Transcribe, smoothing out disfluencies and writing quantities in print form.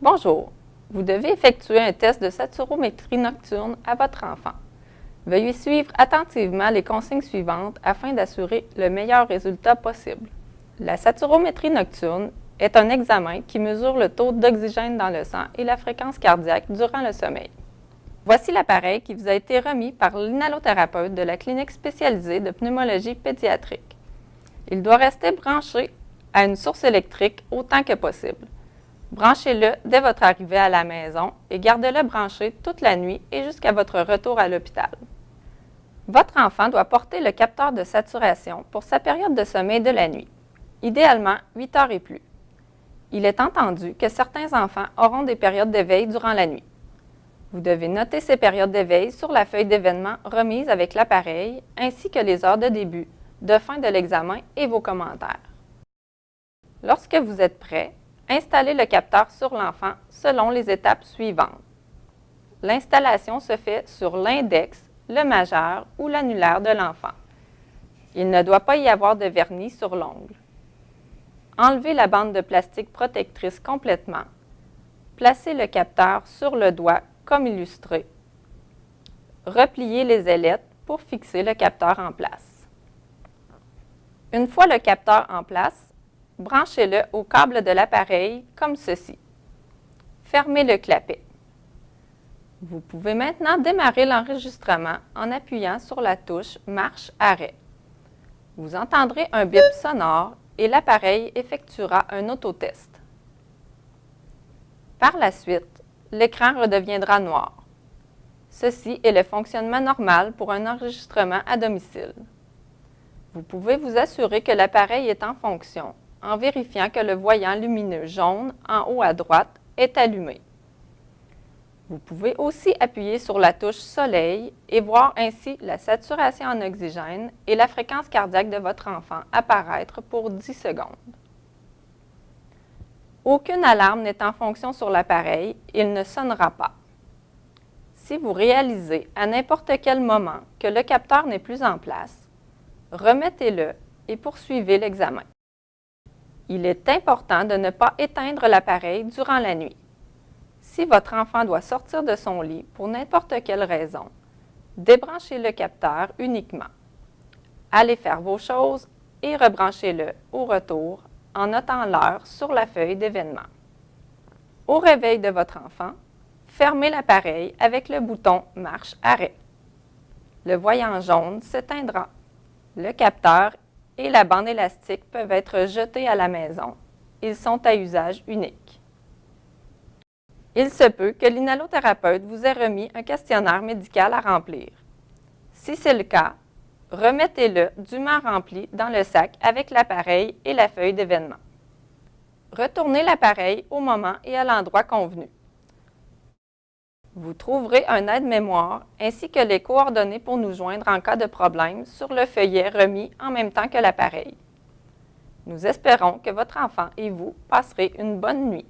Bonjour, vous devez effectuer un test de saturométrie nocturne à votre enfant. Veuillez suivre attentivement les consignes suivantes afin d'assurer le meilleur résultat possible. La saturométrie nocturne est un examen qui mesure le taux d'oxygène dans le sang et la fréquence cardiaque durant le sommeil. Voici l'appareil qui vous a été remis par l'inhalothérapeute de la clinique spécialisée de pneumologie pédiatrique. Il doit rester branché à une source électrique autant que possible. Branchez-le dès votre arrivée à la maison et gardez-le branché toute la nuit et jusqu'à votre retour à l'hôpital. Votre enfant doit porter le capteur de saturation pour sa période de sommeil de la nuit, idéalement 8 heures et plus. Il est entendu que certains enfants auront des périodes d'éveil durant la nuit. Vous devez noter ces périodes d'éveil sur la feuille d'événement remise avec l'appareil, ainsi que les heures de début, de fin de l'examen et vos commentaires. Lorsque vous êtes prêt, installez le capteur sur l'enfant selon les étapes suivantes. L'installation se fait sur l'index, le majeur ou l'annulaire de l'enfant. Il ne doit pas y avoir de vernis sur l'ongle. Enlevez la bande de plastique protectrice complètement. Placez le capteur sur le doigt comme illustré. Repliez les ailettes pour fixer le capteur en place. Une fois le capteur en place, branchez-le au câble de l'appareil comme ceci. Fermez le clapet. Vous pouvez maintenant démarrer l'enregistrement en appuyant sur la touche Marche-Arrêt. Vous entendrez un bip sonore et l'appareil effectuera un autotest. Par la suite, l'écran redeviendra noir. Ceci est le fonctionnement normal pour un enregistrement à domicile. Vous pouvez vous assurer que l'appareil est en fonction en vérifiant que le voyant lumineux jaune en haut à droite est allumé. Vous pouvez aussi appuyer sur la touche Soleil et voir ainsi la saturation en oxygène et la fréquence cardiaque de votre enfant apparaître pour 10 secondes. Aucune alarme n'est en fonction sur l'appareil, il ne sonnera pas. Si vous réalisez à n'importe quel moment que le capteur n'est plus en place, remettez-le et poursuivez l'examen. Il est important de ne pas éteindre l'appareil durant la nuit. Si votre enfant doit sortir de son lit pour n'importe quelle raison, débranchez le capteur uniquement. Allez faire vos choses et rebranchez-le au retour en notant l'heure sur la feuille d'événement. Au réveil de votre enfant, fermez l'appareil avec le bouton Marche-Arrêt. Le voyant jaune s'éteindra. Le capteur et la bande élastique peuvent être jetés à la maison. Ils sont à usage unique. Il se peut que l'inhalothérapeute vous ait remis un questionnaire médical à remplir. Si c'est le cas, remettez-le dûment rempli dans le sac avec l'appareil et la feuille d'événement. Retournez l'appareil au moment et à l'endroit convenu. Vous trouverez un aide-mémoire ainsi que les coordonnées pour nous joindre en cas de problème sur le feuillet remis en même temps que l'appareil. Nous espérons que votre enfant et vous passerez une bonne nuit.